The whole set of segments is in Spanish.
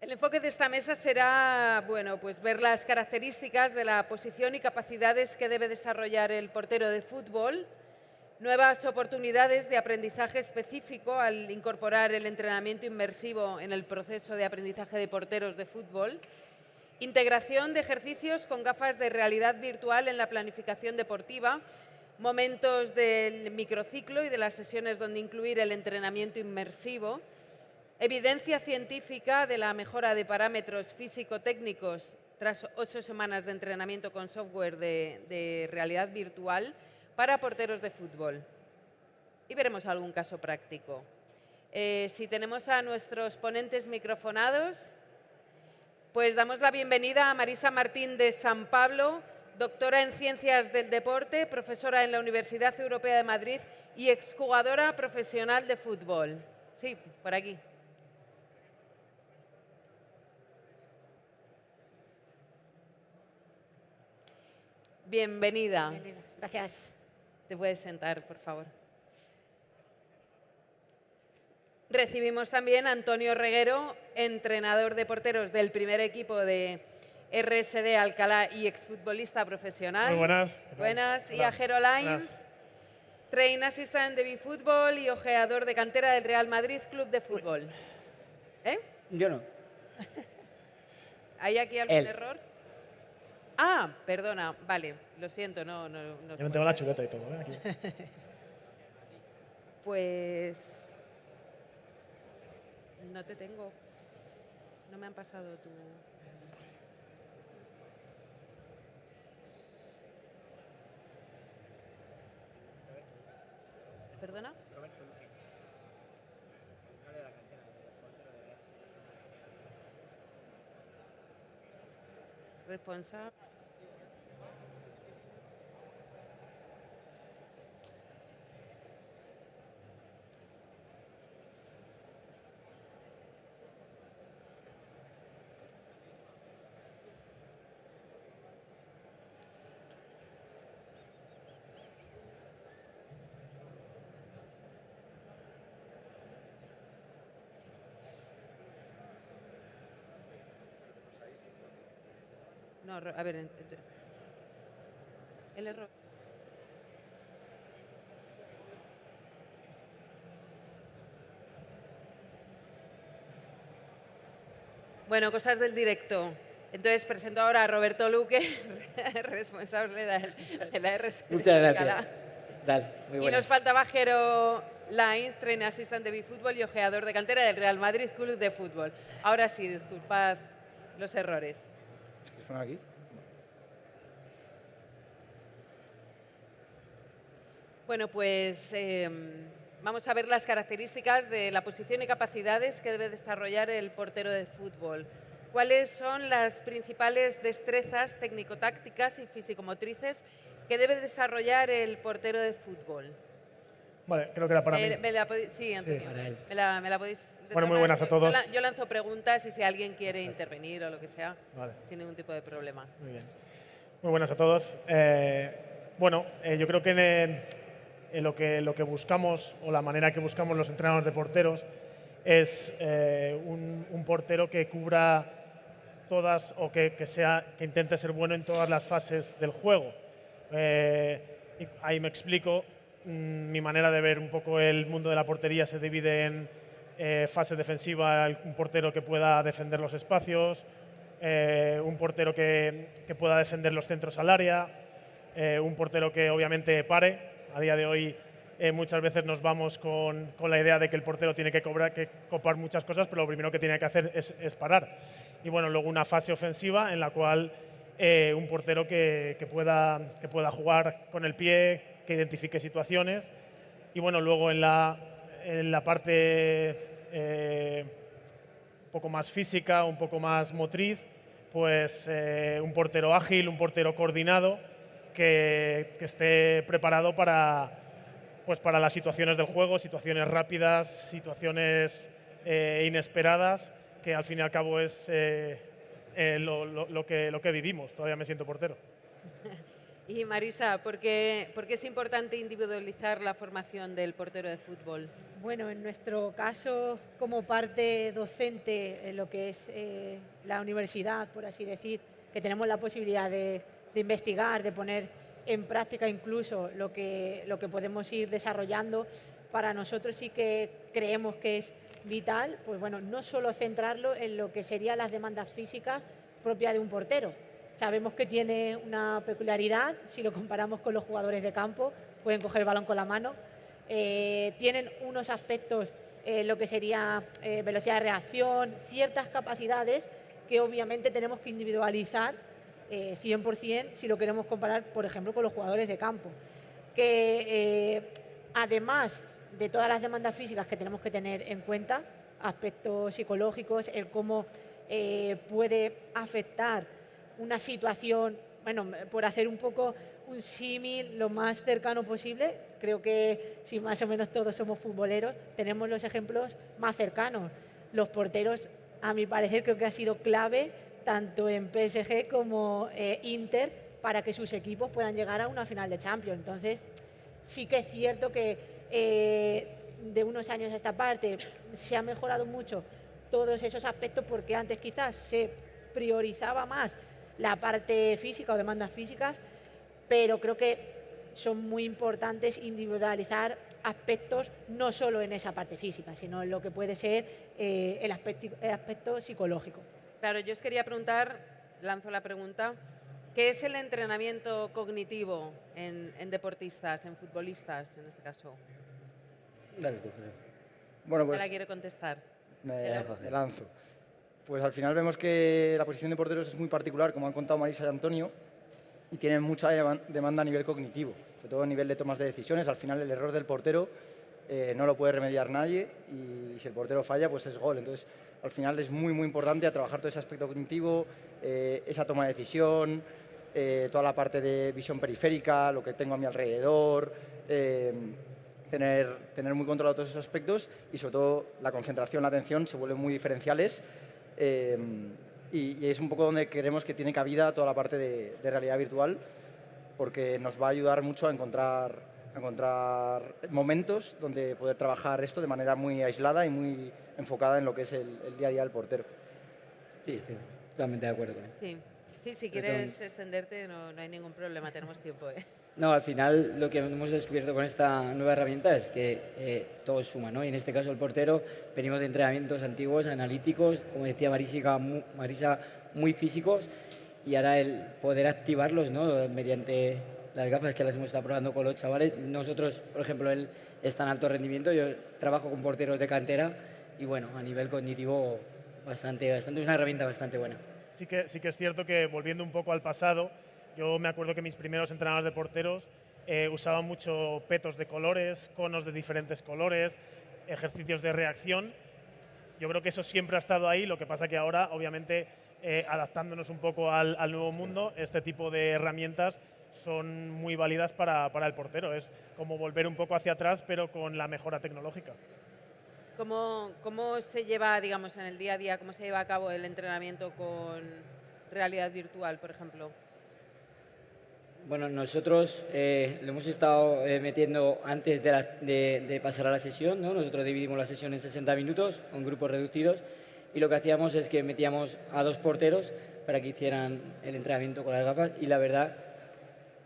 El enfoque de esta mesa será, pues ver las características de la posición y capacidades que debe desarrollar el portero de fútbol, nuevas oportunidades de aprendizaje específico al incorporar el entrenamiento inmersivo en el proceso de aprendizaje de porteros de fútbol, integración de ejercicios con gafas de realidad virtual en la planificación deportiva, momentos del microciclo y de las sesiones donde incluir el entrenamiento inmersivo, evidencia científica de la mejora de parámetros físico-técnicos tras 8 semanas de entrenamiento con software de realidad virtual para porteros de fútbol. Y veremos algún caso práctico. Si tenemos a nuestros ponentes microfonados, pues damos la bienvenida a Marisa Martín de San Pablo, doctora en Ciencias del Deporte, profesora en la Universidad Europea de Madrid y exjugadora profesional de fútbol. Sí, por aquí. Bienvenida. Gracias. Te puedes sentar, por favor. Recibimos también a Antonio Reguero, entrenador de porteros del primer equipo de RSD Alcalá y exfutbolista profesional. Muy buenas. Buenas. Hola. Y a Jero Lainz, train assistant de BeFootball y ojeador de cantera del Real Madrid Club de Fútbol. Yo no. ¿Hay aquí algún error? Ah, perdona, vale, lo siento, no. Yo no tengo la chuleta y todo, ¿eh? Aquí. Pues no te tengo. No me han pasado tu. ¿Perdona? Roberto Luque. Sale de la cantera del portero de Real. Responsable. No, a ver, el error. Bueno, cosas del directo. Entonces presento ahora a Roberto Luque, responsable de la RSD. Muchas gracias. Alcalá. Dale, muy Y buenas. nos faltaba Jero Lainz, train assistant de BeFootball y ojeador de cantera del Real Madrid Club de Fútbol. Ahora sí, disculpad los errores. ¿Quieres poner aquí? Bueno, pues vamos a ver las características de la posición y capacidades que debe desarrollar el portero de fútbol. ¿Cuáles son las principales destrezas técnico-tácticas y físico-motrices que debe desarrollar el portero de fútbol? Vale, creo que era para mí. Sí, Antonio. para él. Me la podéis... de Bueno, todas muy buenas a maneras, todos. Yo lanzo preguntas y si alguien quiere intervenir o lo que sea, Vale. sin ningún tipo de problema. Muy bien. Muy buenas a todos. Yo creo que en lo que buscamos, o la manera que buscamos los entrenadores de porteros, es un portero que cubra todas, o que intente ser bueno en todas las fases del juego. Y ahí me explico. Mi manera de ver un poco el mundo de la portería se divide en fase defensiva, un portero que pueda defender los espacios, un portero que pueda defender los centros al área, un portero que obviamente pare. A día de hoy muchas veces nos vamos con la idea de que el portero tiene que copar muchas cosas, pero lo primero que tiene que hacer es parar. Y bueno, luego una fase ofensiva en la cual un portero que pueda jugar con el pie, que identifique situaciones. Y bueno, luego en la parte un poco más física, un poco más motriz, pues un portero ágil, un portero coordinado, que esté preparado para las situaciones del juego, situaciones rápidas, situaciones inesperadas, que al fin y al cabo es lo que vivimos. Todavía me siento portero. Y Marisa, por qué es importante individualizar la formación del portero de fútbol? Bueno, en nuestro caso, como parte docente en lo que es la universidad, por así decir, que tenemos la posibilidad de investigar, de poner en práctica incluso lo que podemos ir desarrollando, para nosotros sí que creemos que es vital, pues bueno, no solo centrarlo en lo que serían las demandas físicas propias de un portero. Sabemos que tiene una peculiaridad, si lo comparamos con los jugadores de campo, pueden coger el balón con la mano, tienen unos aspectos, lo que sería velocidad de reacción, ciertas capacidades que obviamente tenemos que individualizar 100% si lo queremos comparar, por ejemplo, con los jugadores de campo. Que además de todas las demandas físicas que tenemos que tener en cuenta, aspectos psicológicos, el cómo puede afectar una situación, bueno, por hacer un poco un símil lo más cercano posible, creo que si más o menos todos somos futboleros, tenemos los ejemplos más cercanos. Los porteros, a mi parecer, creo que ha sido clave tanto en PSG como Inter para que sus equipos puedan llegar a una final de Champions. Entonces, sí que es cierto que de unos años a esta parte se ha mejorado mucho todos esos aspectos, porque antes quizás se priorizaba más la parte física o demandas físicas, pero creo que son muy importantes individualizar aspectos no solo en esa parte física, sino en lo que puede ser el aspecto psicológico. Claro, yo os quería preguntar, lanzo la pregunta, ¿qué es el entrenamiento cognitivo en deportistas, en futbolistas en este caso? Dale tú, creo. Bueno, pues ¿Quién la quiere contestar? me lanzo. Pues al final vemos que la posición de porteros es muy particular, como han contado Marisa y Antonio, y tienen mucha demanda a nivel cognitivo, sobre todo a nivel de tomas de decisiones. Al final el error del portero no lo puede remediar nadie, y si el portero falla, pues es gol. Entonces, al final es muy, muy importante a trabajar todo ese aspecto cognitivo, esa toma de decisión, toda la parte de visión periférica, lo que tengo a mi alrededor, tener muy controlado todos esos aspectos, y sobre todo la concentración, la atención se vuelven muy diferenciales. Y es un poco donde creemos que tiene cabida toda la parte de realidad virtual, porque nos va a ayudar mucho a encontrar momentos donde poder trabajar esto de manera muy aislada y muy enfocada en lo que es el día a día del portero. Sí, estoy totalmente de acuerdo con eso. Sí, si quieres extenderte no hay ningún problema, tenemos tiempo. No, al final lo que hemos descubierto con esta nueva herramienta es que todo suma, ¿no? Y en este caso el portero, venimos de entrenamientos antiguos, analíticos, como decía Marisa, muy físicos, y ahora el poder activarlos, ¿no? Mediante las gafas que las hemos estado probando con los chavales. Nosotros, por ejemplo, él está en alto rendimiento, yo trabajo con porteros de cantera, y bueno, a nivel cognitivo bastante es una herramienta bastante buena. Sí que es cierto que, volviendo un poco al pasado, yo me acuerdo que mis primeros entrenadores de porteros usaban mucho petos de colores, conos de diferentes colores, ejercicios de reacción. Yo creo que eso siempre ha estado ahí, lo que pasa que ahora, obviamente, adaptándonos un poco al nuevo mundo, este tipo de herramientas son muy válidas para el portero. Es como volver un poco hacia atrás, pero con la mejora tecnológica. ¿Cómo se lleva, digamos, en el día a día, cómo se lleva a cabo el entrenamiento con realidad virtual, por ejemplo? Bueno, nosotros lo hemos estado metiendo antes de pasar a la sesión, ¿no? Nosotros dividimos la sesión en 60 minutos, con grupos reducidos, y lo que hacíamos es que metíamos a 2 porteros para que hicieran el entrenamiento con las gafas, y la verdad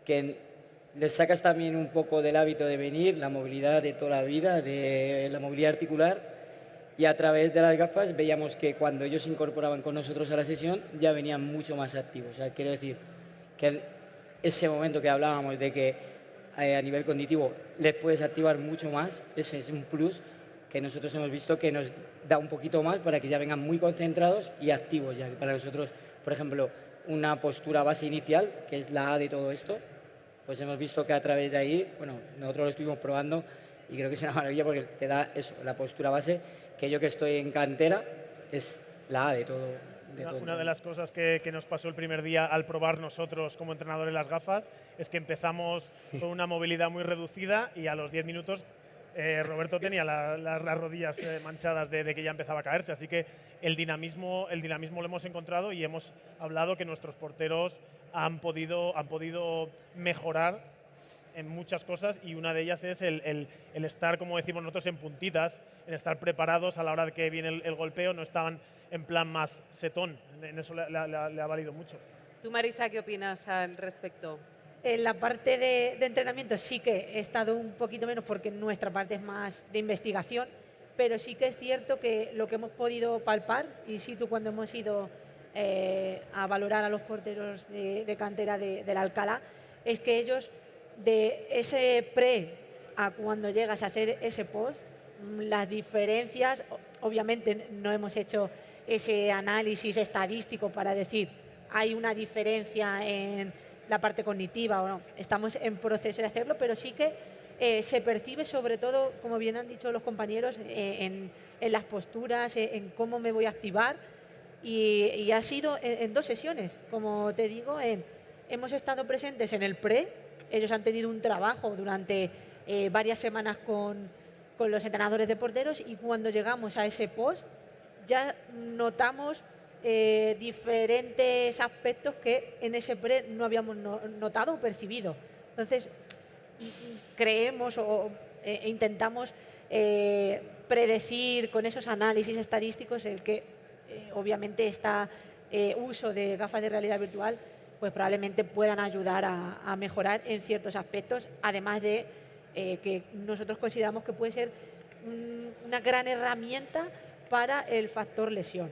que les sacas también un poco del hábito de venir, la movilidad de toda la vida, de la movilidad articular, y a través de las gafas veíamos que cuando ellos se incorporaban con nosotros a la sesión ya venían mucho más activos. O sea, quiero decir que ese momento que hablábamos de que a nivel cognitivo les puedes activar mucho más, ese es un plus que nosotros hemos visto que nos da un poquito más para que ya vengan muy concentrados y activos, ya que para nosotros, por ejemplo, una postura base inicial, que es la A de todo esto, pues hemos visto que a través de ahí, bueno, nosotros lo estuvimos probando y creo que es una maravilla porque te da eso, la postura base, que yo que estoy en cantera es la A de todo. Una de las cosas que nos pasó el primer día al probar nosotros como entrenadores las gafas es que empezamos con una movilidad muy reducida y a los 10 minutos Roberto tenía las rodillas manchadas de que ya empezaba a caerse, así que el dinamismo lo hemos encontrado y hemos hablado que nuestros porteros han podido mejorar en muchas cosas, y una de ellas es el estar, como decimos nosotros, en puntitas, en estar preparados a la hora de que viene el golpeo, no estaban en plan más setón. En eso le ha valido mucho. ¿Tú, Marisa, qué opinas al respecto? En la parte de entrenamiento sí que he estado un poquito menos porque nuestra parte es más de investigación, pero sí que es cierto que lo que hemos podido palpar, in situ cuando hemos ido a valorar a los porteros de cantera del Alcalá, es que ellos, de ese pre a cuando llegas a hacer ese post, las diferencias, obviamente no hemos hecho ese análisis estadístico para decir hay una diferencia en la parte cognitiva o no, estamos en proceso de hacerlo, pero sí que se percibe, sobre todo, como bien han dicho los compañeros, en las posturas, en cómo me voy a activar, y ha sido en 2 sesiones, como te digo, hemos estado presentes en el pre. Ellos han tenido un trabajo durante varias semanas con los entrenadores de porteros, y cuando llegamos a ese post ya notamos diferentes aspectos que en ese pre no habíamos notado o percibido. Entonces, creemos e intentamos predecir con esos análisis estadísticos el que obviamente este uso de gafas de realidad virtual pues probablemente puedan ayudar a mejorar en ciertos aspectos, además de que nosotros consideramos que puede ser una gran herramienta para el factor lesión.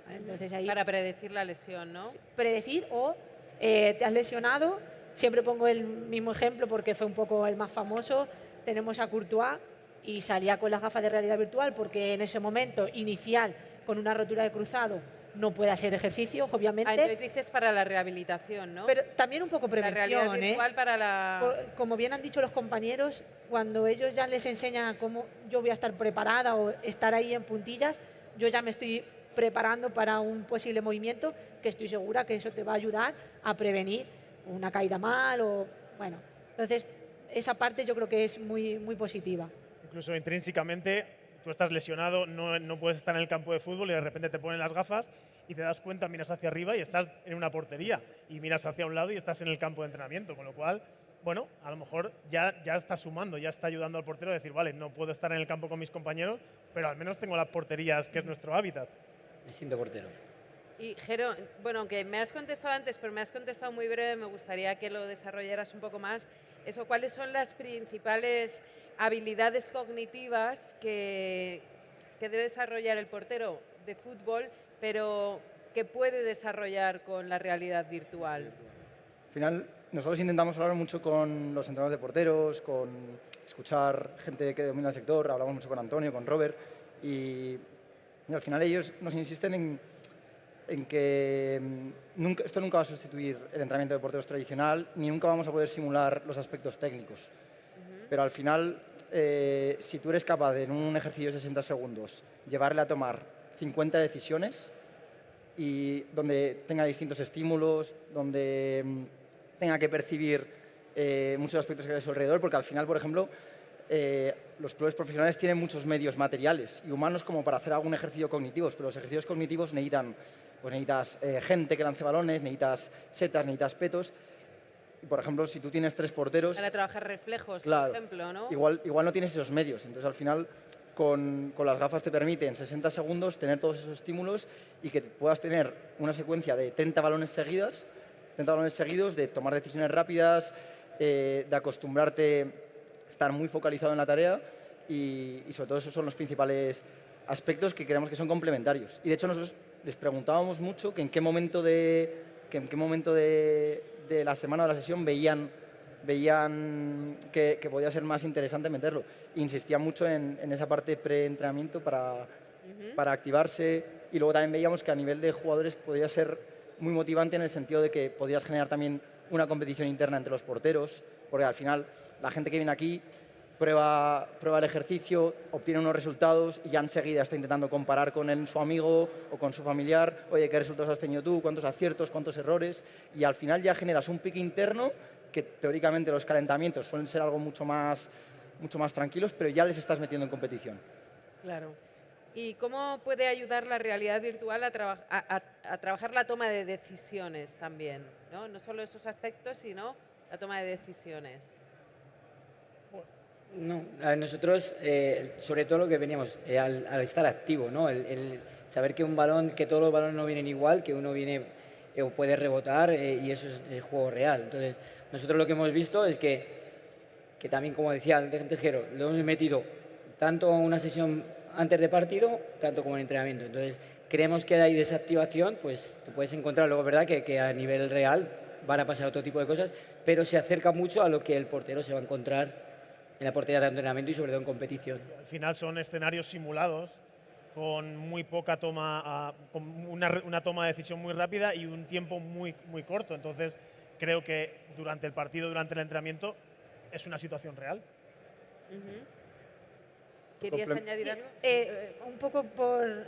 ¿Vale? Entonces, ahí, para predecir la lesión, ¿no? Predecir o te has lesionado, siempre pongo el mismo ejemplo porque fue un poco el más famoso, tenemos a Courtois y salía con las gafas de realidad virtual porque en ese momento inicial, con una rotura de cruzado, no puede hacer ejercicio, obviamente. Entonces dices para la rehabilitación, ¿no? Pero también un poco prevención. La realidad virtual para la... Como bien han dicho los compañeros, cuando ellos ya les enseñan cómo yo voy a estar preparada o estar ahí en puntillas, yo ya me estoy preparando para un posible movimiento que estoy segura que eso te va a ayudar a prevenir una caída mal o... Bueno, entonces esa parte yo creo que es muy, muy positiva. Incluso intrínsecamente, tú estás lesionado, no puedes estar en el campo de fútbol y de repente te ponen las gafas y te das cuenta, miras hacia arriba y estás en una portería, y miras hacia un lado y estás en el campo de entrenamiento, con lo cual, bueno, a lo mejor ya está sumando, ya está ayudando al portero a decir, vale, no puedo estar en el campo con mis compañeros, pero al menos tengo las porterías, que es nuestro hábitat. Me siento portero. Y Jero, bueno, aunque me has contestado antes, pero me has contestado muy breve, me gustaría que lo desarrollaras un poco más. Eso, ¿cuáles son las principales habilidades cognitivas que debe desarrollar el portero de fútbol, pero que puede desarrollar con la realidad virtual? Al final, nosotros intentamos hablar mucho con los entrenadores de porteros, con escuchar gente que domina el sector, hablamos mucho con Antonio, con Robert, y al final ellos nos insisten en que esto nunca va a sustituir el entrenamiento de porteros tradicional, ni nunca vamos a poder simular los aspectos técnicos. Pero al final, si tú eres capaz de en un ejercicio de 60 segundos llevarle a tomar 50 decisiones, y donde tenga distintos estímulos, donde tenga que percibir muchos aspectos que hay a su alrededor, porque al final, por ejemplo, los clubes profesionales tienen muchos medios materiales y humanos como para hacer algún ejercicio cognitivo, pero los ejercicios cognitivos necesitas gente que lance balones, necesitas setas, necesitas petos. Y, por ejemplo, si tú tienes 3 porteros... Para trabajar reflejos, claro, por ejemplo, ¿no? Igual no tienes esos medios. Entonces, al final, con las gafas te permite en 60 segundos tener todos esos estímulos y que puedas tener una secuencia de 30 balones seguidos, de tomar decisiones rápidas, de acostumbrarte a estar muy focalizado en la tarea, y sobre todo esos son los principales aspectos que creemos que son complementarios. Y de hecho nosotros les preguntábamos mucho que en qué momento de la semana o de la sesión veían que podía ser más interesante meterlo. Insistían mucho en esa parte pre-entrenamiento para activarse, y luego también veíamos que a nivel de jugadores podía ser muy motivante en el sentido de que podías generar también una competición interna entre los porteros, porque al final la gente que viene aquí prueba el ejercicio, obtiene unos resultados y ya enseguida está intentando comparar con su amigo o con su familiar. Oye, ¿qué resultados has tenido tú? ¿Cuántos aciertos? ¿Cuántos errores? Y al final ya generas un pique interno que teóricamente los calentamientos suelen ser algo mucho más tranquilos, pero ya les estás metiendo en competición. Claro. ¿Y cómo puede ayudar la realidad virtual a trabajar la toma de decisiones también? No solo esos aspectos, sino la toma de decisiones. No, a ver, nosotros, sobre todo lo que veníamos, al estar activo, ¿no? El saber que que todos los balones no vienen igual, que uno viene o puede rebotar y eso es el juego real. Entonces, nosotros lo que hemos visto es que también, como decía antes Jero, lo hemos metido tanto en una sesión antes de partido, tanto como en entrenamiento. Entonces, creemos que hay desactivación, pues te puedes encontrar luego, ¿verdad?, que a nivel real van a pasar otro tipo de cosas, pero se acerca mucho a lo que el portero se va a encontrar en la portería de entrenamiento y sobre todo en competición. Al final son escenarios simulados con muy poca toma, con una toma de decisión muy rápida y un tiempo muy corto. Entonces, creo que durante el partido, durante el entrenamiento, es una situación real. ¿Querías añadir algo? Un poco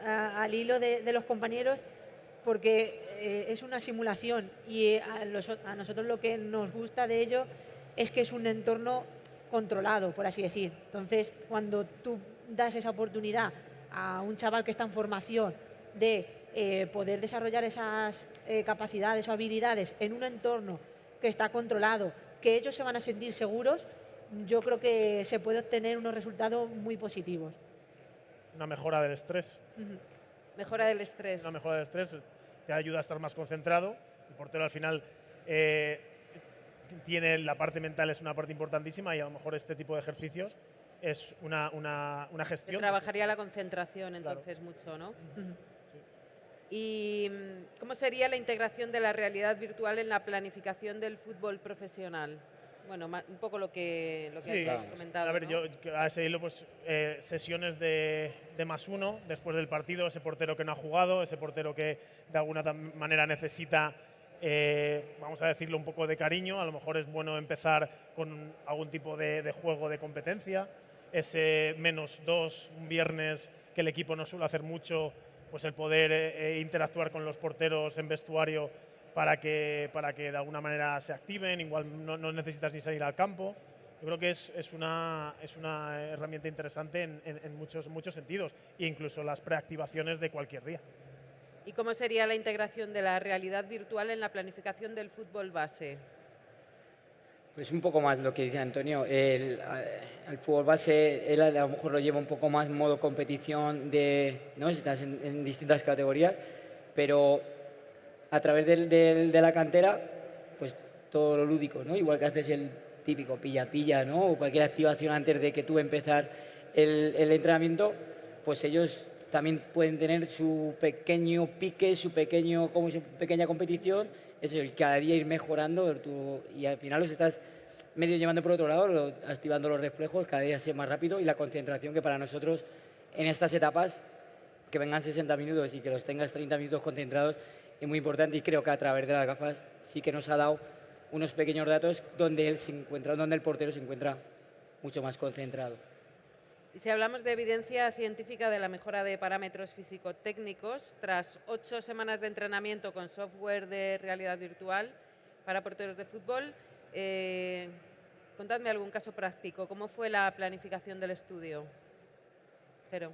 al hilo de los compañeros, porque es una simulación y a nosotros lo que nos gusta de ello es que es un entorno controlado, por así decir. Entonces, cuando tú das esa oportunidad a un chaval que está en formación de poder desarrollar esas capacidades o habilidades en un entorno que está controlado, que ellos se van a sentir seguros, yo creo que se puede obtener unos resultados muy positivos. Una mejora del estrés. Mejora del estrés. Una mejora del estrés te ayuda a estar más concentrado. El portero al final tiene la parte mental, es una parte importantísima y a lo mejor este tipo de ejercicios es una gestión. Trabajaría la concentración entonces mucho, ¿no? ¿Y cómo sería la integración de la realidad virtual en la planificación del fútbol profesional? Bueno, un poco lo que habíais comentado. A ver, ¿no? yo a ese hilo, pues sesiones de +1 después del partido, ese portero que no ha jugado, ese portero que de alguna manera necesita, vamos a decirlo, un poco de cariño. A lo mejor es bueno empezar con algún tipo de juego de competencia. Ese -2 un viernes que el equipo no suele hacer mucho, pues el poder interactuar con los porteros en vestuario para que de alguna manera se activen, igual no necesitas ni salir al campo. Yo creo que es una herramienta interesante en muchos sentidos, e incluso las preactivaciones de cualquier día. ¿Y cómo sería la integración de la realidad virtual en la planificación del fútbol base? Pues un poco más lo que dice Antonio. El fútbol base, él a lo mejor lo lleva un poco más en modo competición, ¿no? Estás en distintas categorías, pero a través de la cantera, pues todo lo lúdico, ¿no? Igual que haces el típico pilla-pilla, ¿no? O cualquier activación antes de que tú empezar el entrenamiento, pues ellos también pueden tener su pequeño pique, su pequeña competición, eso, y cada día ir mejorando y al final los estás medio llevando por otro lado, activando los reflejos, cada día ser más rápido y la concentración, que para nosotros en estas etapas, que vengan 60 minutos y que los tengas 30 minutos concentrados, es muy importante, y creo que a través de las gafas sí que nos ha dado unos pequeños datos donde el portero se encuentra mucho más concentrado. Y si hablamos de evidencia científica de la mejora de parámetros físico-técnicos, tras 8 semanas de entrenamiento con software de realidad virtual para porteros de fútbol, contadme algún caso práctico. ¿Cómo fue la planificación del estudio? Jero.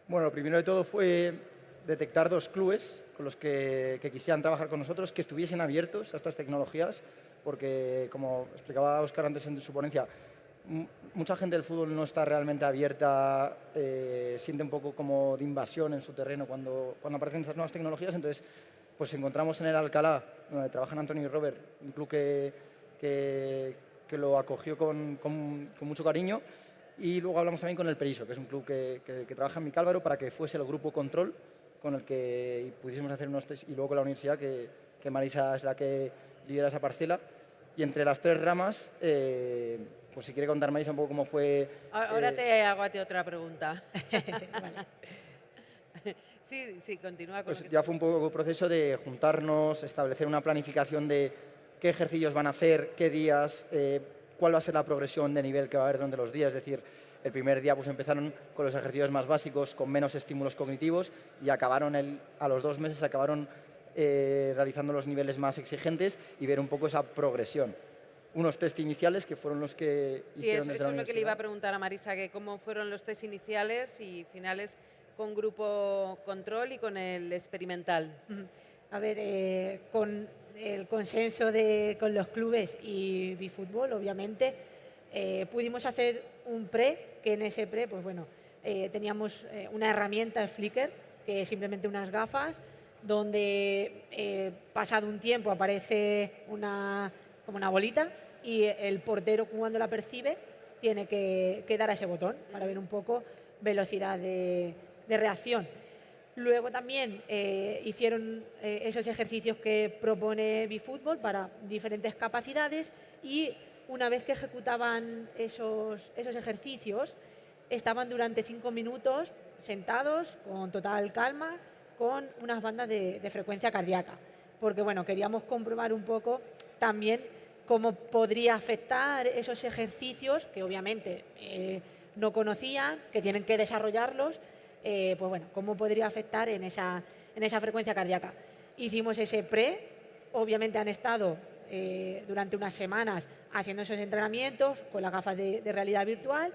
Bueno, lo primero de todo fue detectar 2 clubes con los que quisieran trabajar con nosotros, que estuviesen abiertos a estas tecnologías, porque, como explicaba Óscar antes en su ponencia, mucha gente del fútbol no está realmente abierta, siente un poco como de invasión en su terreno cuando aparecen estas nuevas tecnologías. Entonces, pues encontramos en el Alcalá, donde trabajan Antonio y Robert, un club que lo acogió con mucho cariño. Y luego hablamos también con el Periso, que es un club que trabaja en Micálvaro, para que fuese el grupo control con el que pudiésemos hacer unos test, y luego con la universidad, que Marisa es la que lidera esa parcela. Y entre las 3 ramas, pues si quiere contar Marisa un poco cómo fue... Ahora te hago a ti otra pregunta. Sí, continúa con pues lo que ya fue un poco el proceso de juntarnos, establecer una planificación de qué ejercicios van a hacer, qué días, cuál va a ser la progresión de nivel que va a haber durante los días. Es decir, el primer día pues empezaron con los ejercicios más básicos, con menos estímulos cognitivos, y acabaron a los 2 meses acabaron realizando los niveles más exigentes y ver un poco esa progresión. Unos test iniciales que fueron los que hicieron desde la eso es lo que le iba a universidad. preguntar a Marisa, que cómo fueron los test iniciales y finales con Grupo Control y con el experimental? A ver, con el consenso con los clubes y BeFootball, obviamente, pudimos hacer un pre, que en ese pre, pues bueno, teníamos una herramienta, el Flickr, que es simplemente unas gafas, donde pasado un tiempo aparece como una bolita y el portero, cuando la percibe, tiene que dar a ese botón para ver un poco velocidad de reacción. Luego también hicieron esos ejercicios que propone BeFootball para diferentes capacidades y una vez que ejecutaban esos ejercicios, estaban durante 5 minutos sentados con total calma con unas bandas de frecuencia cardíaca. Porque bueno, queríamos comprobar un poco también cómo podría afectar esos ejercicios que obviamente no conocían, que tienen que desarrollarlos, pues bueno, cómo podría afectar en esa frecuencia cardíaca. Hicimos ese pre, obviamente han estado durante unas semanas haciendo esos entrenamientos con las gafas de realidad virtual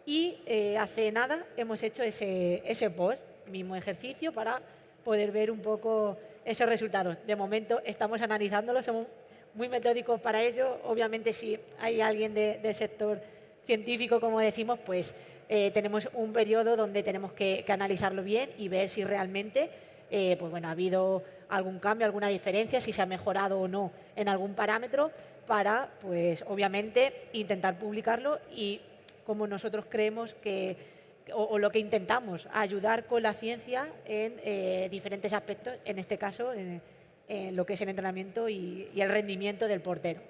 y hace nada hemos hecho ese post, mismo ejercicio, para poder ver un poco esos resultados. De momento estamos analizándolos, somos muy metódicos para ello. Obviamente si hay alguien del sector científico, como decimos, pues tenemos un periodo donde tenemos que analizarlo bien y ver si realmente pues bueno, ha habido algún cambio, alguna diferencia, si se ha mejorado o no en algún parámetro, para pues obviamente intentar publicarlo y como nosotros creemos o lo que intentamos, ayudar con la ciencia en diferentes aspectos, en este caso en lo que es el entrenamiento y el rendimiento del portero.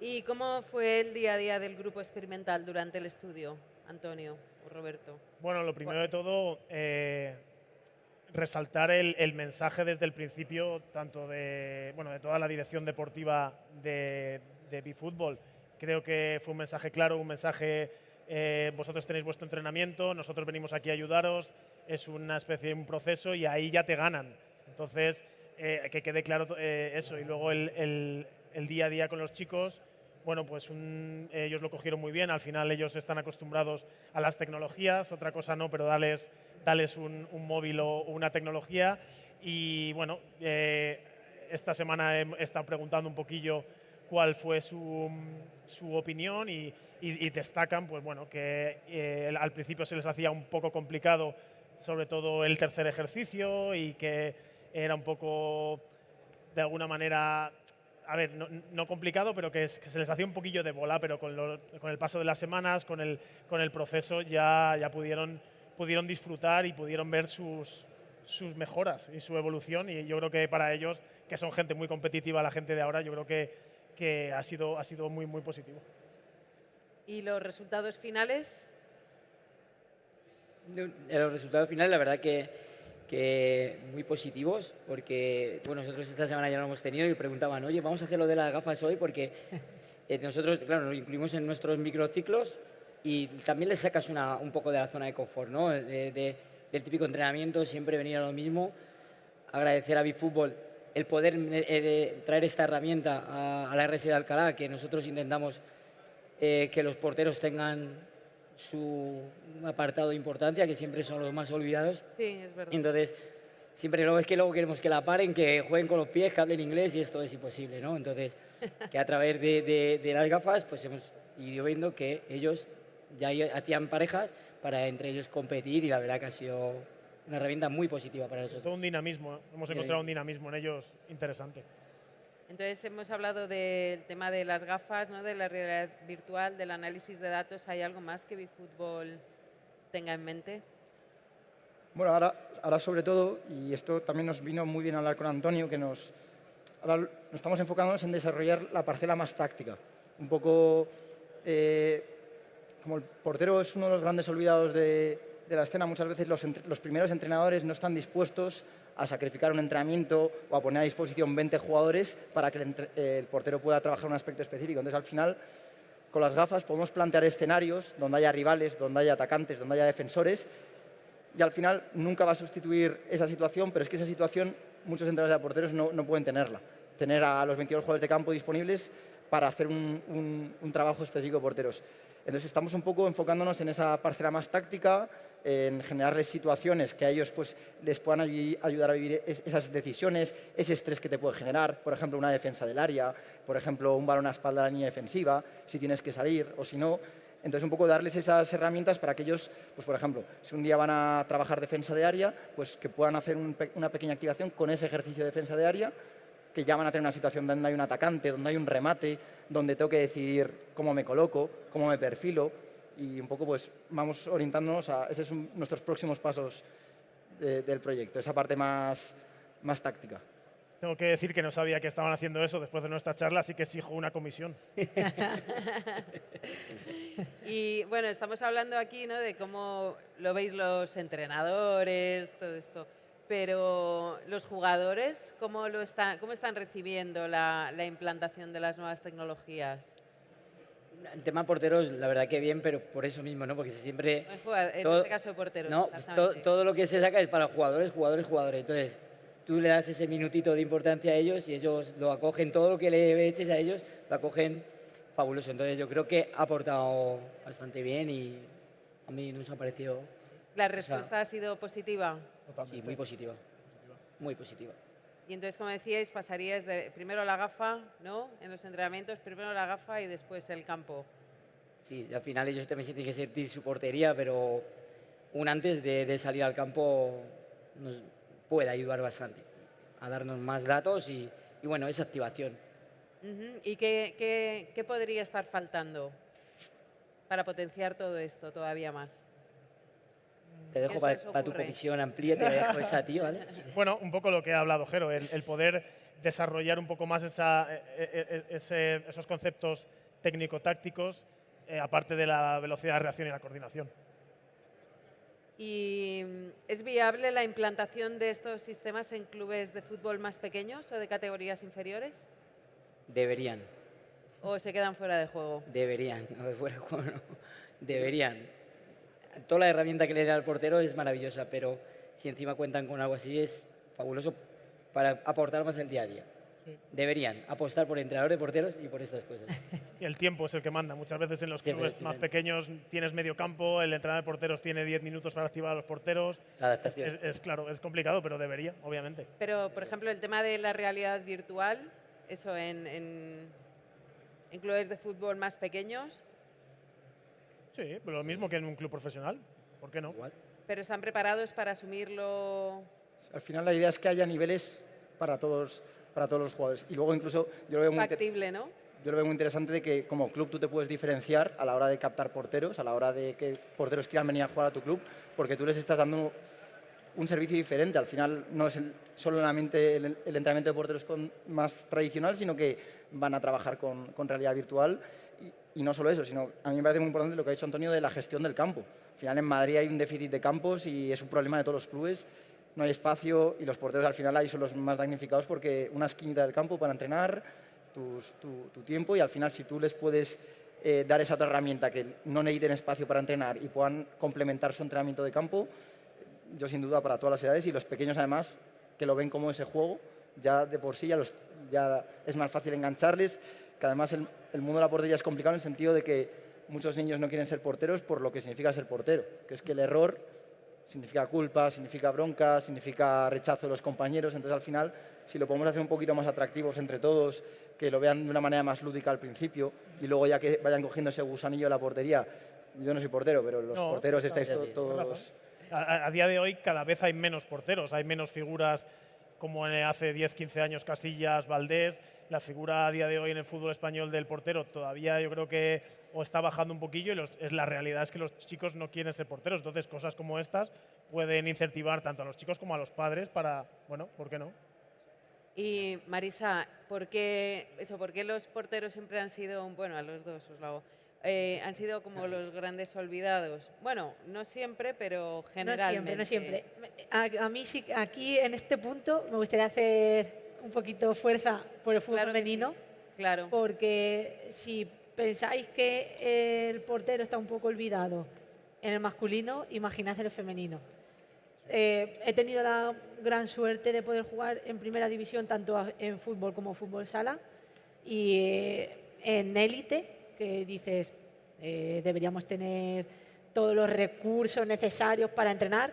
¿Y cómo fue el día a día del grupo experimental durante el estudio, Antonio o Roberto? Bueno, lo primero de todo, resaltar el mensaje desde el principio, tanto de toda la dirección deportiva de BeFootball. Creo que fue un mensaje claro, un mensaje, vosotros tenéis vuestro entrenamiento, nosotros venimos aquí a ayudaros, es una especie de un proceso y ahí ya te ganan. Entonces, que quede claro eso. Y luego el día a día con los chicos, bueno, pues ellos lo cogieron muy bien, al final ellos están acostumbrados a las tecnologías, otra cosa no, pero dales un móvil o una tecnología. Y bueno, esta semana he estado preguntando un poquillo cuál fue su opinión y destacan pues bueno, que al principio se les hacía un poco complicado, sobre todo el tercer ejercicio, y que era un poco, de alguna manera, a ver, no complicado, pero que se les hacía un poquillo de bola, pero con el paso de las semanas, con el proceso, ya pudieron disfrutar y pudieron ver sus mejoras y su evolución. Y yo creo que para ellos, que son gente muy competitiva, la gente de ahora, yo creo que ha sido muy, muy positivo. ¿Y los resultados finales? Los resultados finales, la verdad que muy positivos, porque bueno, nosotros esta semana ya lo hemos tenido y preguntaban, oye, vamos a hacer lo de las gafas hoy, porque nosotros, claro, lo incluimos en nuestros microciclos y también les sacas un poco de la zona de confort, ¿no? Del típico entrenamiento, siempre venir a lo mismo. Agradecer a BeFootball el poder traer esta herramienta a la RS de Alcalá, que nosotros intentamos que los porteros tengan su apartado de importancia, que siempre son los más olvidados. Sí, es verdad. Entonces, siempre luego queremos que la paren, que jueguen con los pies, que hablen inglés, y esto es imposible, ¿no? Entonces, que a través de las gafas, pues hemos ido viendo que ellos ya hacían parejas para entre ellos competir, y la verdad que ha sido una herramienta muy positiva para nosotros. Todo un dinamismo, hemos encontrado un dinamismo en ellos interesante. Entonces hemos hablado del tema de las gafas, ¿no? De la realidad virtual, del análisis de datos. ¿Hay algo más que BeFootball tenga en mente? Bueno, ahora sobre todo, y esto también nos vino muy bien a hablar con Antonio, que ahora nos estamos enfocándonos en desarrollar la parcela más táctica. Un poco, como el portero es uno de los grandes olvidados de la escena, muchas veces los primeros entrenadores no están dispuestos a sacrificar un entrenamiento o a poner a disposición 20 jugadores para que el portero pueda trabajar un aspecto específico. Entonces, al final, con las gafas podemos plantear escenarios donde haya rivales, donde haya atacantes, donde haya defensores, y al final nunca va a sustituir esa situación, pero es que esa situación muchos entrenadores de porteros no pueden tenerla. Tener a los 22 jugadores de campo disponibles para hacer un trabajo específico de porteros. Entonces estamos un poco enfocándonos en esa parcela más táctica, en generarles situaciones que a ellos pues, les puedan ayudar a vivir esas decisiones, ese estrés que te puede generar, por ejemplo, una defensa del área, por ejemplo, un balón a espalda de la línea defensiva, si tienes que salir o si no. Entonces, un poco darles esas herramientas para que ellos, pues, por ejemplo, si un día van a trabajar defensa de área, pues que puedan hacer una pequeña activación con ese ejercicio de defensa de área, que ya van a tener una situación donde hay un atacante, donde hay un remate, donde tengo que decidir cómo me coloco, cómo me perfilo, y un poco pues vamos orientándonos a esos son nuestros próximos pasos del proyecto, esa parte más táctica. Tengo que decir que no sabía que estaban haciendo eso después de nuestra charla, así que exijo una comisión. Y bueno, estamos hablando aquí, ¿no?, de cómo lo veis los entrenadores, todo esto. Pero los jugadores, ¿cómo están recibiendo la implantación de las nuevas tecnologías? El tema porteros, la verdad que bien, pero por eso mismo, ¿no? Porque siempre... En este caso de porteros. No, pues todo lo que se saca es para jugadores. Entonces, tú le das ese minutito de importancia a ellos y ellos lo acogen, todo lo que le eches a ellos, lo acogen fabuloso. Entonces, yo creo que ha aportado bastante bien y a mí nos ha parecido... ¿La respuesta ha sido positiva? Sí, muy positiva. Muy positiva. Y entonces, como decíais, pasaríais de primero la gafa, ¿no?, en los entrenamientos, primero la gafa y después el campo. Sí, al final ellos también se tienen que sentir su portería, pero antes de salir al campo nos puede ayudar bastante a darnos más datos y bueno, esa activación. ¿Y qué podría estar faltando para potenciar todo esto todavía más? Te dejo para tu comisión amplia, te dejo esa a ti, ¿vale? Bueno, un poco lo que ha hablado Jero, el poder desarrollar un poco más esos conceptos técnico-tácticos, aparte de la velocidad de reacción y la coordinación. ¿Y es viable la implantación de estos sistemas en clubes de fútbol más pequeños o de categorías inferiores? Deberían. ¿O se quedan fuera de juego? Deberían, no de fuera de juego, no. Deberían. Toda la herramienta que le da al portero es maravillosa, pero si encima cuentan con algo así es fabuloso para aportar más el día a día. Sí. Deberían apostar por entrenador de porteros y por estas cosas. Y el tiempo es el que manda. Muchas veces en los clubes más pequeños tienes medio campo, el entrenador de porteros tiene 10 minutos para activar a los porteros. La adaptación. Claro, es complicado, pero debería, obviamente. Pero, por ejemplo, el tema de la realidad virtual, eso en clubes de fútbol más pequeños. Sí, lo mismo que en un club profesional. ¿Por qué no? Igual. ¿Pero están preparados para asumirlo? Al final la idea es que haya niveles para todos los jugadores. Y luego incluso yo lo veo muy factible, ¿no? Yo lo veo muy interesante de que como club tú te puedes diferenciar a la hora de captar porteros, a la hora de que porteros quieran venir a jugar a tu club, porque tú les estás dando un servicio diferente. Al final no es solamente el entrenamiento de porteros más tradicional, sino que van a trabajar con realidad virtual. Y no solo eso, sino a mí me parece muy importante lo que ha dicho Antonio de la gestión del campo. Al final en Madrid hay un déficit de campos y es un problema de todos los clubes. No hay espacio y los porteros al final ahí son los más damnificados porque una esquinita del campo para entrenar, tu tiempo, y al final si tú les puedes dar esa otra herramienta que no necesiten espacio para entrenar y puedan complementar su entrenamiento de campo, yo sin duda para todas las edades, y los pequeños además que lo ven como ese juego, ya de por sí ya es más fácil engancharles, que además el mundo de la portería es complicado en el sentido de que muchos niños no quieren ser porteros por lo que significa ser portero, que es que el error significa culpa, significa bronca, significa rechazo de los compañeros. Entonces, al final, si lo podemos hacer un poquito más atractivos entre todos, que lo vean de una manera más lúdica al principio y luego ya que vayan cogiendo ese gusanillo de la portería. Yo no soy portero, pero los porteros estáis todos... A día de hoy cada vez hay menos porteros, hay menos figuras como hace 10, 15 años Casillas, Valdés. La figura a día de hoy en el fútbol español del portero todavía yo creo que o está bajando un poquillo y la realidad es que los chicos no quieren ser porteros. Entonces cosas como estas pueden incentivar tanto a los chicos como a los padres para, bueno, ¿por qué no? Y Marisa, ¿por qué los porteros siempre han sido, bueno, a los dos os lo hago, han sido como los grandes olvidados? Bueno, no siempre, pero generalmente. No siempre. A mí sí, aquí en este punto me gustaría hacer un poquito fuerza por el fútbol femenino. Sí. Claro. Porque si pensáis que el portero está un poco olvidado en el masculino, imaginad en el femenino. He tenido la gran suerte de poder jugar en primera división, tanto en fútbol como fútbol sala, y en élite, que dices, Deberíamos tener todos los recursos necesarios para entrenar.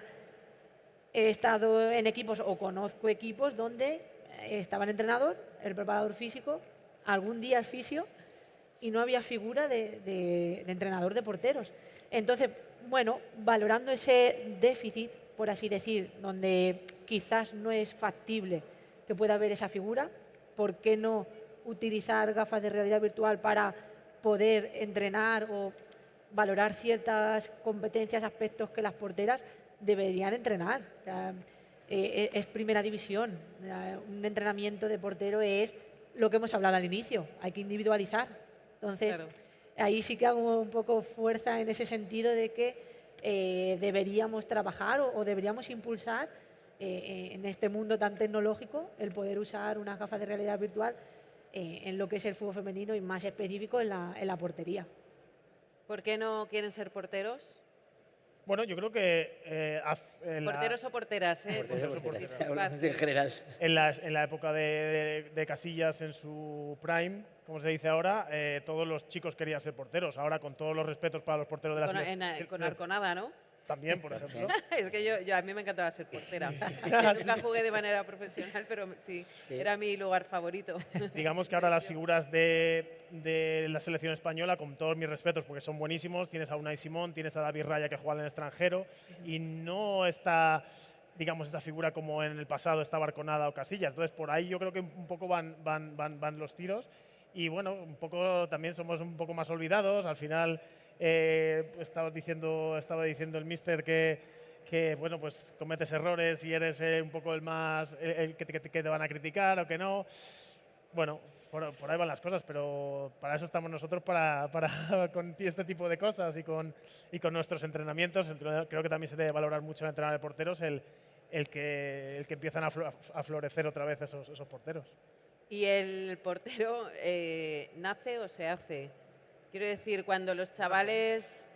He estado en equipos o conozco equipos donde estaba el entrenador, el preparador físico, algún día el fisio y no había figura de entrenador de porteros. Entonces, bueno, valorando ese déficit, por así decir, donde quizás no es factible que pueda haber esa figura, ¿por qué no utilizar gafas de realidad virtual para poder entrenar o valorar ciertas competencias, aspectos que las porteras deberían entrenar? O sea, es primera división. Un entrenamiento de portero es lo que hemos hablado al inicio, hay que individualizar. Entonces, Claro. ahí sí que hago un poco fuerza en ese sentido de que deberíamos trabajar o deberíamos impulsar en este mundo tan tecnológico el poder usar unas gafas de realidad virtual en lo que es el fútbol femenino y más específico en la portería. ¿Por qué no quieren ser porteros? Bueno, yo creo que Porteros o porteras, ¿eh? Porteros o porteras. Hablamos en general. en la época de Casillas, en su prime, como se dice ahora, todos los chicos querían ser porteros. Ahora, con todos los respetos para los porteros de la selección, Con Arconada, ¿no? también, por ejemplo. Es que a mí me encantaba ser portera. Yo nunca jugué de manera profesional, pero sí, era mi lugar favorito. Digamos que ahora las figuras de la selección española, con todos mis respetos, porque son buenísimos, tienes a Unai Simón, tienes a David Raya que juega en el extranjero y no está, digamos, esa figura como en el pasado estaba Arconada o Casillas. Entonces, por ahí yo creo que un poco van los tiros y bueno, un poco también somos un poco más olvidados. Al final estaba diciendo el míster que bueno, pues cometes errores y eres un poco el que te van a criticar o que no. Bueno, por ahí van las cosas, pero para eso estamos nosotros, para con este tipo de cosas y con nuestros entrenamientos. Creo que también se debe valorar mucho el entrenar de porteros, el que empiezan a florecer otra vez esos porteros. ¿Y el portero nace o se hace? Quiero decir, cuando los chavales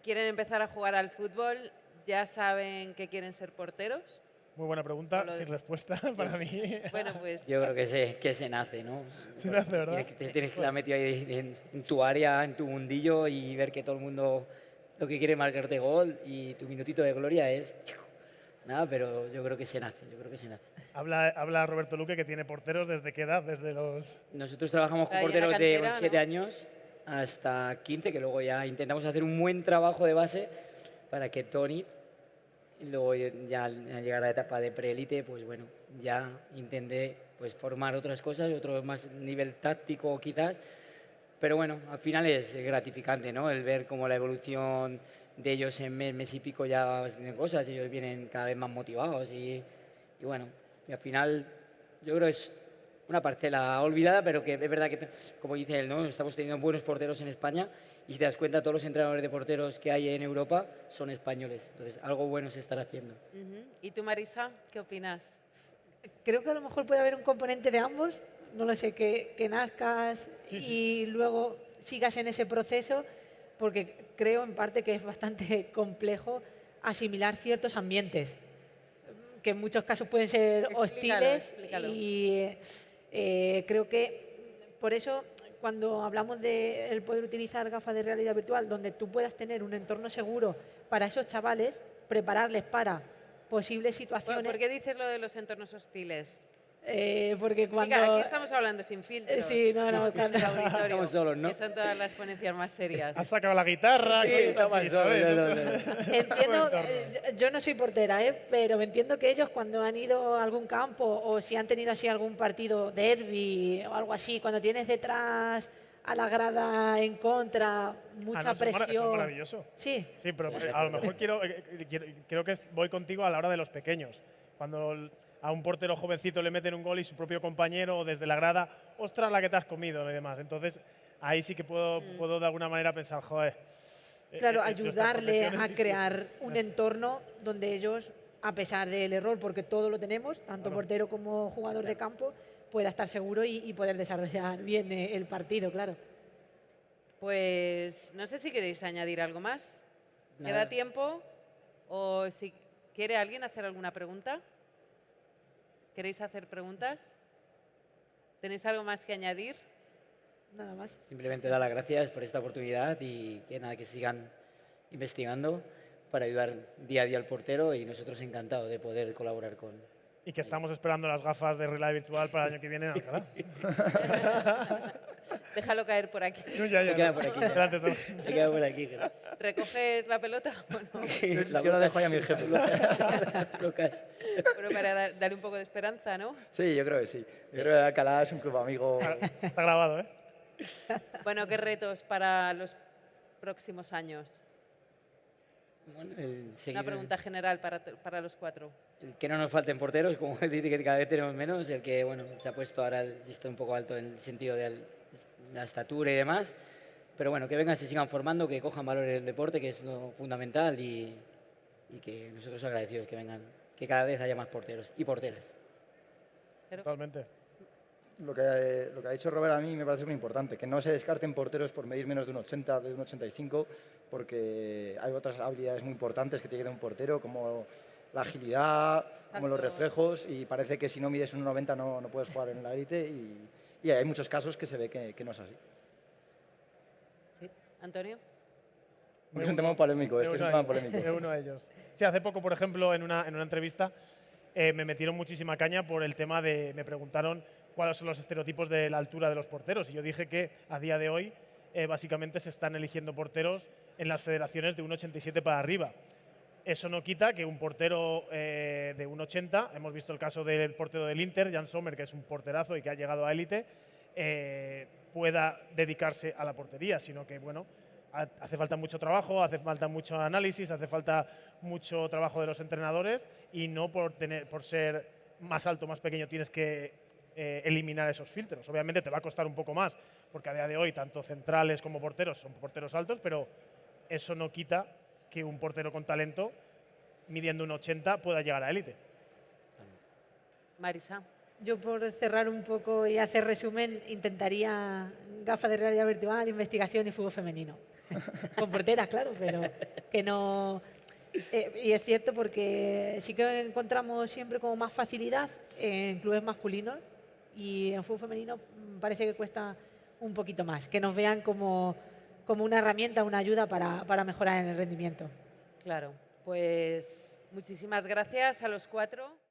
quieren empezar a jugar al fútbol, ¿ya saben que quieren ser porteros? Muy buena pregunta, No lo sin de- respuesta para mí. Bueno, pues Yo creo que se nace, ¿no? Se nace, ¿verdad? Tienes que estar metido ahí en tu área, en tu mundillo y ver que todo el mundo lo que quiere es marcarte gol y tu minutito de gloria es... Nada, pero yo creo que se nace, Habla Roberto Luque, que tiene porteros ¿desde qué edad? Desde los... Nosotros trabajamos con Ahí en la porteros de cantera, 7 ¿no? años hasta 15, que luego ya intentamos hacer un buen trabajo de base para que Tony, luego ya al llegar a la etapa de preélite, pues bueno, ya intente pues formar otras cosas, otro más nivel táctico quizás, pero bueno, al final es gratificante, ¿no? El ver cómo la evolución de ellos en mes y pico ya va haciendo cosas, ellos vienen cada vez más motivados y bueno, y al final yo creo que es una parcela olvidada, pero que es verdad que, como dice él, ¿no? Estamos teniendo buenos porteros en España y si te das cuenta, todos los entrenadores de porteros que hay en Europa son españoles. Entonces, algo bueno se estará haciendo. Ujú. ¿Y tú, Marisa, qué opinas? Creo que a lo mejor puede haber un componente de ambos, no lo sé, que nazcas y luego sigas en ese proceso, porque creo en parte que es bastante complejo asimilar ciertos ambientes, que en muchos casos pueden ser Explícalo, hostiles explícalo. y creo que por eso cuando hablamos de el poder utilizar gafas de realidad virtual, donde tú puedas tener un entorno seguro para esos chavales, prepararles para posibles situaciones. ¿Por qué dices lo de los entornos hostiles? Porque cuando... Explica, aquí estamos hablando sin filtros. Sí, no, En cuando... el auditorio, Estamos solos, ¿no? que son todas las ponencias más serias. Has sacado la guitarra, Sí, cosas estamos así, solos, ¿sabes? Entiendo, yo no soy portera, pero entiendo que ellos cuando han ido a algún campo o si han tenido así algún partido derby o algo así, cuando tienes detrás a la grada en contra, mucha Eso es presión. maravilloso. Sí, Sí, pero a lo mejor creo que voy contigo a la hora de los pequeños. Cuando a un portero jovencito le meten un gol y su propio compañero desde la grada, ostras, la que te has comido y demás. Entonces, ahí sí que puedo de alguna manera pensar, joder. claro, nuestra ayudarle profesión es a difícil. crear un entorno donde ellos, a pesar del error, porque todo lo tenemos, tanto portero como jugador de campo, pueda estar seguro y poder desarrollar bien el partido, claro. Pues no sé si queréis añadir algo más. ¿Queda Nada. tiempo? ¿O si quiere alguien hacer alguna pregunta? ¿Queréis hacer preguntas? ¿Tenéis algo más que añadir? nada más. Simplemente dar las gracias por esta oportunidad y que nada, que sigan investigando para ayudar día a día al portero y nosotros encantados de poder colaborar con. Y que estamos esperando las gafas de realidad virtual para el año que viene en Alcalá. Déjalo caer por aquí. Ya, Se queda por aquí. Ya. Delante de todos. Se queda por aquí. Gerard. ¿Recoges la pelota o no? Yo la dejo ahí a mi jefe. Lucas. Pero para darle un poco de esperanza, ¿no? Sí, yo creo que sí. Yo creo que Alcalá es un club amigo. Está grabado, ¿eh? Bueno, ¿qué retos para los próximos años? Bueno, Una pregunta general para los 4. El que no nos falten porteros, como dice que cada vez tenemos menos, el que bueno, se ha puesto ahora el listón un poco alto en el sentido de la estatura y demás, pero bueno, que vengan, se sigan formando, que cojan valor en el deporte, que es lo fundamental y que nosotros agradecidos que vengan, que cada vez haya más porteros y porteras. Totalmente. Lo que ha dicho Robert a mí me parece muy importante, que no se descarten porteros por medir menos de un 80, de un 85, porque hay otras habilidades muy importantes que tiene que tener un portero, como la agilidad, como los reflejos, y parece que si no mides un 90 no puedes jugar en la élite, y hay muchos casos que se ve que no es así. Antonio. Es un tema polémico, este es un tema polémico. De uno de ellos. Sí, hace poco, por ejemplo, en una entrevista me metieron muchísima caña por el tema de, me preguntaron cuáles son los estereotipos de la altura de los porteros. Y yo dije que a día de hoy básicamente se están eligiendo porteros en las federaciones de 1,87 para arriba. Eso no quita que un portero de 1,80, hemos visto el caso del portero del Inter, Jan Sommer, que es un porterazo y que ha llegado a élite, pueda dedicarse a la portería, sino que, bueno, hace falta mucho trabajo, hace falta mucho análisis, hace falta mucho trabajo de los entrenadores y no por ser más alto o más pequeño tienes que eliminar esos filtros. Obviamente te va a costar un poco más, porque a día de hoy tanto centrales como porteros son porteros altos, pero eso no quita que un portero con talento, midiendo un 80, pueda llegar a élite. Marisa. Yo, por cerrar un poco y hacer resumen, intentaría gafas de realidad virtual, investigación y fútbol femenino. Con porteras, claro, pero que no... y es cierto porque sí que encontramos siempre como más facilidad en clubes masculinos y en fútbol femenino parece que cuesta un poquito más, que nos vean como una herramienta, una ayuda para mejorar en el rendimiento. Claro, pues muchísimas gracias a los 4.